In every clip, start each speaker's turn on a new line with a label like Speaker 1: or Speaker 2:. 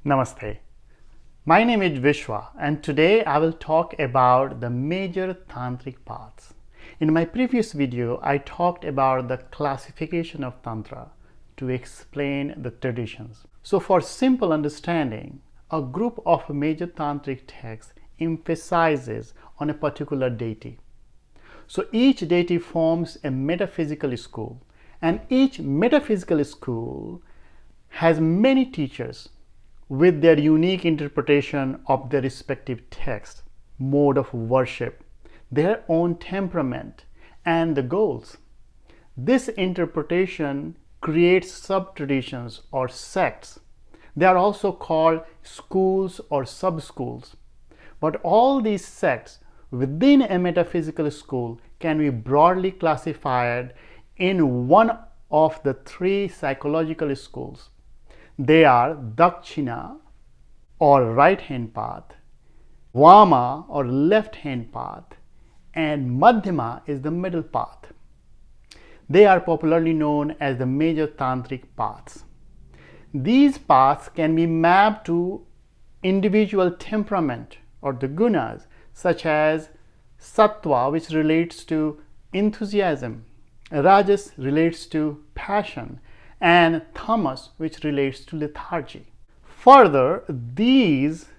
Speaker 1: Namaste. My name is Vishwa and today I will talk about the major Tantric paths. In my previous video, I talked about the classification of Tantra to explain the traditions. So for simple understanding, a group of major Tantric texts emphasizes on a particular deity. So each deity forms a metaphysical school, and each metaphysical school has many teachers with their unique interpretation of their respective text, mode of worship, their own temperament, and the goals. This interpretation creates sub-traditions or sects. They are also called schools or sub-schools. But all these sects within a metaphysical school can be broadly classified in one of the three psychological schools. They are Dakshina or right hand path, Vāmā or left hand path, and Madhyama is the middle path. They are popularly known as the major Tantric paths. These paths can be mapped to individual temperament or the gunas, such as Sattva, which relates to enthusiasm, Rajas relates to passion, and Tamas, which relates to lethargy. Further, these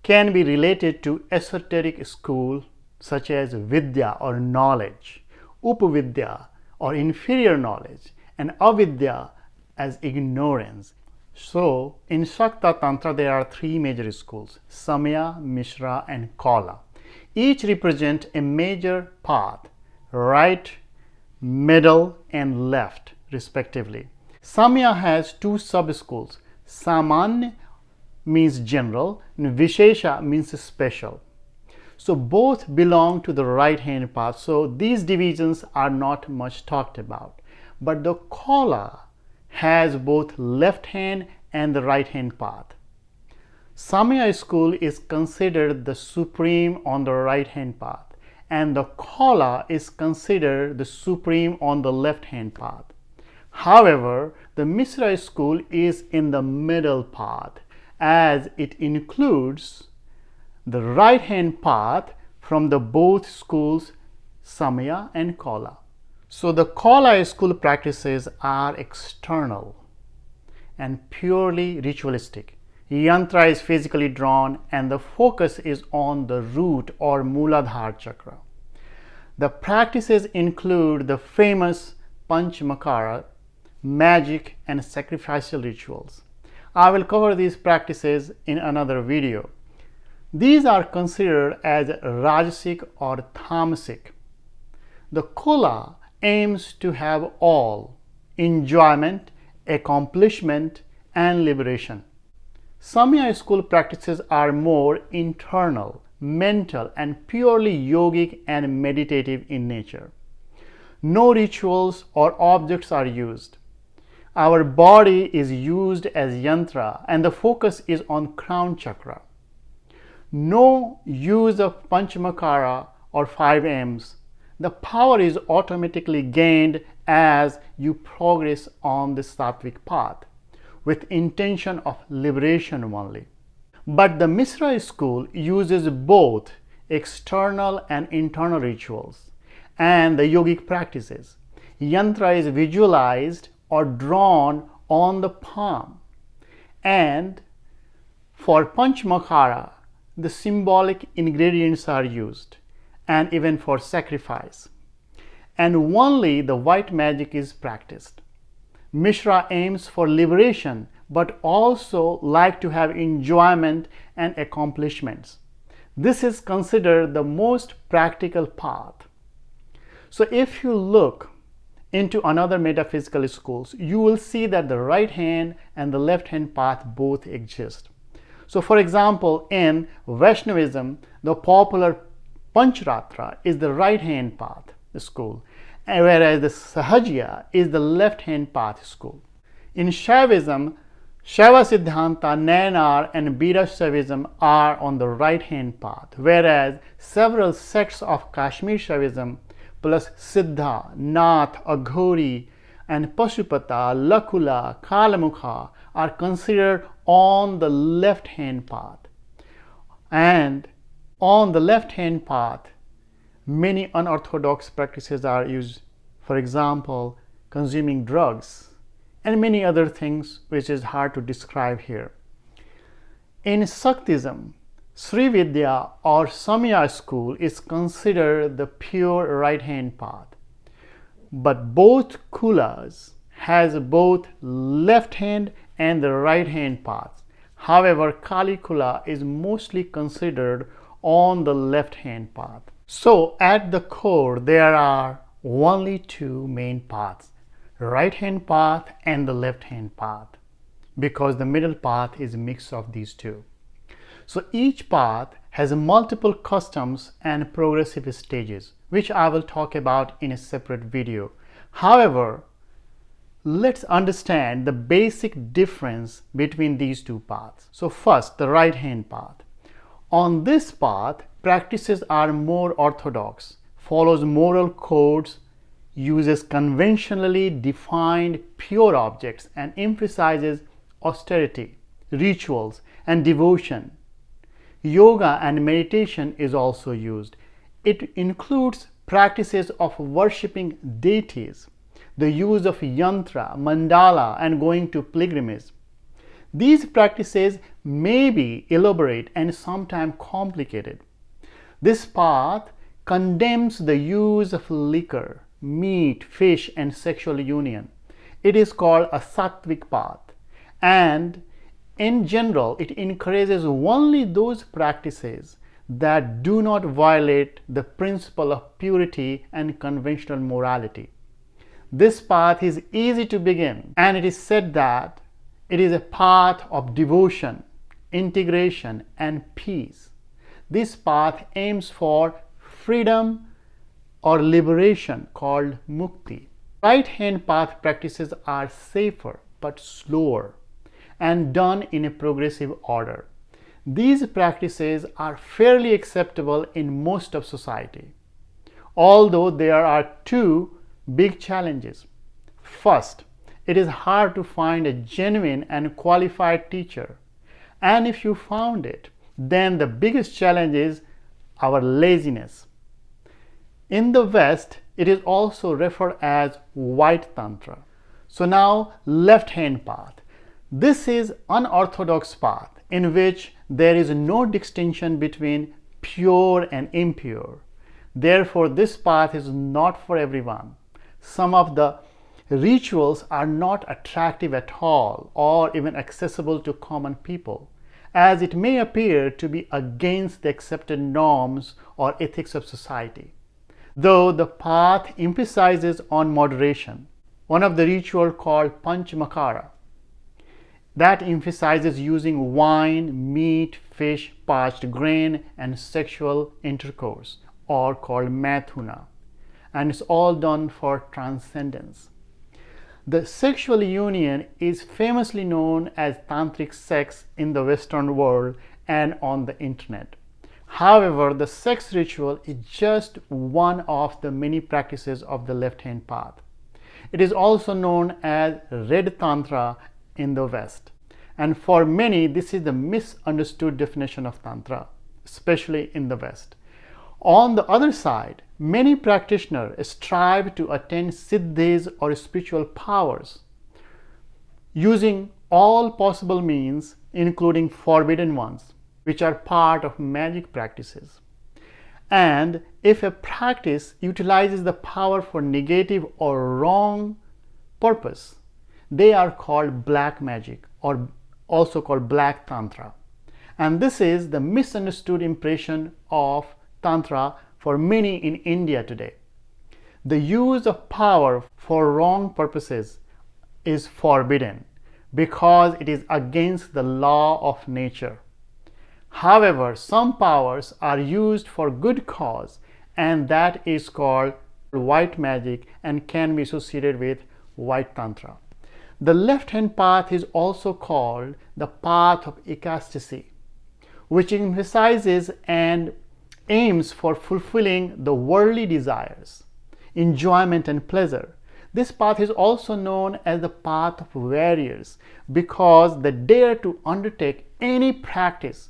Speaker 1: can be related to esoteric school such as Vidya or knowledge, Upavidya or inferior knowledge, and Avidya as ignorance. So, in Shakta Tantra, there are three major schools, Samya, Mishra, and Kaula. Each represent a major path, right, middle, and left, respectively. Samya has two sub-schools. Samanya means general and Vishesha means special. So both belong to the right hand path. So these divisions are not much talked about. But the Kaula has both left hand and the right hand path. Samya school is considered the supreme on the right hand path, and the Kaula is considered the supreme on the left hand path. However, the Mishra school is in the middle path as it includes the right hand path from the both schools Samya and Kaula. So the Kaula school practices are external and purely ritualistic. Yantra is physically drawn and the focus is on the root or Muladhara chakra. The practices include the famous Panchamakara, magic, and sacrificial rituals. I will cover these practices in another video. These are considered as Rajasic or Tamasic. The Kaula aims to have all enjoyment, accomplishment, and liberation. Samya school practices are more internal, mental, and purely yogic and meditative in nature. No rituals or objects are used. Our body is used as yantra and the focus is on crown chakra. No use of Panchamakara or 5 M's. The power is automatically gained as you progress on the sattvic path with intention of liberation only. But the Mishra school uses both external and internal rituals and the yogic practices. Yantra is visualized or drawn on the palm, and for Panchamakara, the symbolic ingredients are used, and even for sacrifice. And only the white magic is practiced. Mishra aims for liberation, but also like to have enjoyment and accomplishments. This is considered the most practical path. So if you look into another metaphysical schools, you will see that the right hand and the left hand path both exist. So for example, in Vaishnavism, the popular Pancharatra is the right hand path school, whereas the Sahajya is the left hand path school. In Shaivism, Shaiva Siddhanta, Nayanar, and Bira Shaivism are on the right hand path, whereas several sects of Kashmir Shaivism plus Siddha, Nath, Aghori, and Pashupata, Lakula, Kalamukha are considered on the left-hand path. And on the left-hand path, many unorthodox practices are used. For example, consuming drugs and many other things which is hard to describe here. In Shaktism, Sri Vidya or Samya school is considered the pure right-hand path. But both kulas has both left-hand and the right-hand paths. However, Kali Kula is mostly considered on the left-hand path. So at the core, there are only two main paths, right-hand path and the left-hand path, because the middle path is a mix of these two. So each path has multiple customs and progressive stages, which I will talk about in a separate video. However, let's understand the basic difference between these two paths. So first, the right-hand path. On this path, practices are more orthodox, follows moral codes, uses conventionally defined pure objects, and emphasizes austerity, rituals, and devotion. Yoga and meditation is also used. It includes practices of worshipping deities, the use of yantra, mandala, and going to pilgrimage. These practices may be elaborate and sometimes complicated. This path condemns the use of liquor, meat, fish, and sexual union. It is called a sattvic path, and in general, it encourages only those practices that do not violate the principle of purity and conventional morality. This path is easy to begin, and it is said that it is a path of devotion, integration, and peace. This path aims for freedom or liberation, called mukti. Right-hand path practices are safer but slower and done in a progressive order. These practices are fairly acceptable in most of society, although there are two big challenges. First, it is hard to find a genuine and qualified teacher, and if you found it, then the biggest challenge is our laziness. In the West, it is also referred as white tantra. So now, left-hand path. This is unorthodox path in which there is no distinction between pure and impure. Therefore, this path is not for everyone. Some of the rituals are not attractive at all or even accessible to common people, as it may appear to be against the accepted norms or ethics of society. Though the path emphasizes on moderation, one of the rituals called Panchamakara, that emphasizes using wine, meat, fish, parched grain, and sexual intercourse, or called mathuna, and it's all done for transcendence. The sexual union is famously known as tantric sex in the Western world and on the internet. However, the sex ritual is just one of the many practices of the left-hand path. It is also known as red tantra in the West, and for many this is the misunderstood definition of tantra, especially in the West. On the other side, many practitioners strive to attain siddhis or spiritual powers using all possible means, including forbidden ones, which are part of magic practices. And if a practice utilizes the power for negative or wrong purpose, they are called black magic, or also called black tantra. And this is the misunderstood impression of tantra for many in India today. The use of power for wrong purposes is forbidden because it is against the law of nature. However, some powers are used for good cause, and that is called white magic and can be associated with white tantra. The left-hand path is also called the path of ecstasy, which emphasizes and aims for fulfilling the worldly desires, enjoyment, and pleasure. This path is also known as the path of warriors because they dare to undertake any practice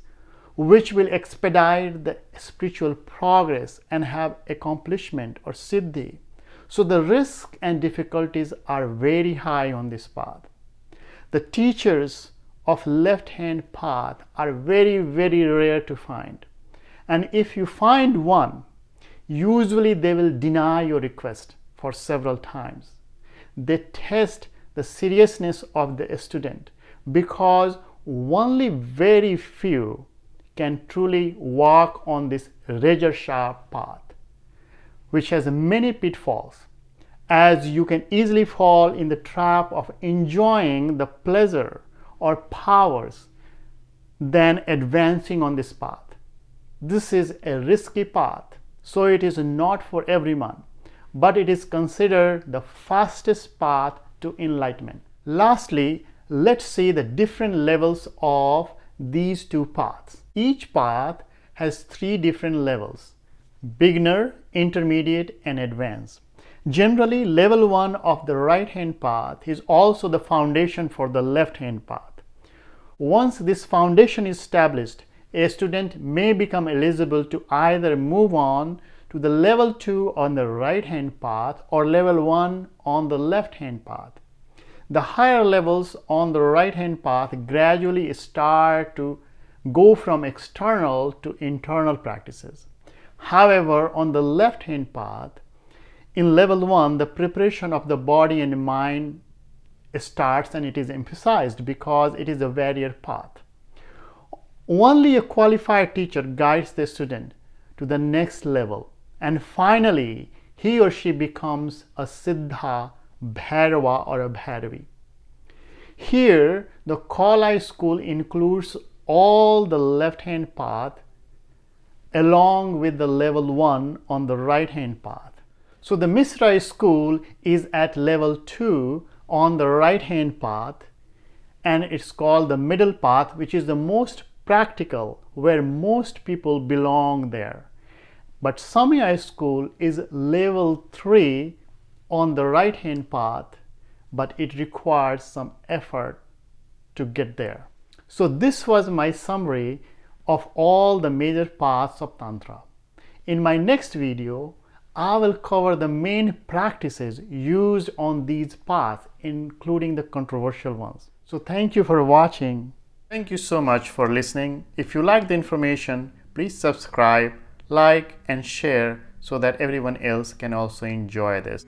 Speaker 1: which will expedite the spiritual progress and have accomplishment or siddhi. So the risk and difficulties are very high on this path. The teachers of left-hand path are very, very rare to find. And if you find one, usually they will deny your request for several times. They test the seriousness of the student because only very few can truly walk on this razor-sharp path, which has many pitfalls, as you can easily fall in the trap of enjoying the pleasure or powers than advancing on this path. This is a risky path, so it is not for everyone, but it is considered the fastest path to enlightenment. Lastly, let's see the different levels of these two paths. Each path has 3 different levels: beginner, intermediate, and advanced. Generally, level 1 of the right-hand path is also the foundation for the left-hand path. Once this foundation is established, a student may become eligible to either move on to the level 2 on the right-hand path or level 1 on the left-hand path. The higher levels on the right-hand path gradually start to go from external to internal practices. However, on the left-hand path, in level 1, the preparation of the body and mind starts, and it is emphasized because it is a warrior path. Only a qualified teacher guides the student to the next level, and finally he or she becomes a Siddha, Bhairava, or a Bhairavi. Here, the Kaula School includes all the left-hand path along with the level 1 on the right-hand path. So the Misra School is at level 2 on the right-hand path, and it's called the middle path, which is the most practical, where most people belong there. But Samaya School is level 3 on the right-hand path, but it requires some effort to get there. So this was my summary of all the major paths of Tantra. In my next video, I will cover the main practices used on these paths, including the controversial ones. So thank you for watching. Thank you so much for listening. If you like the information, please subscribe, like, and share so that everyone else can also enjoy this.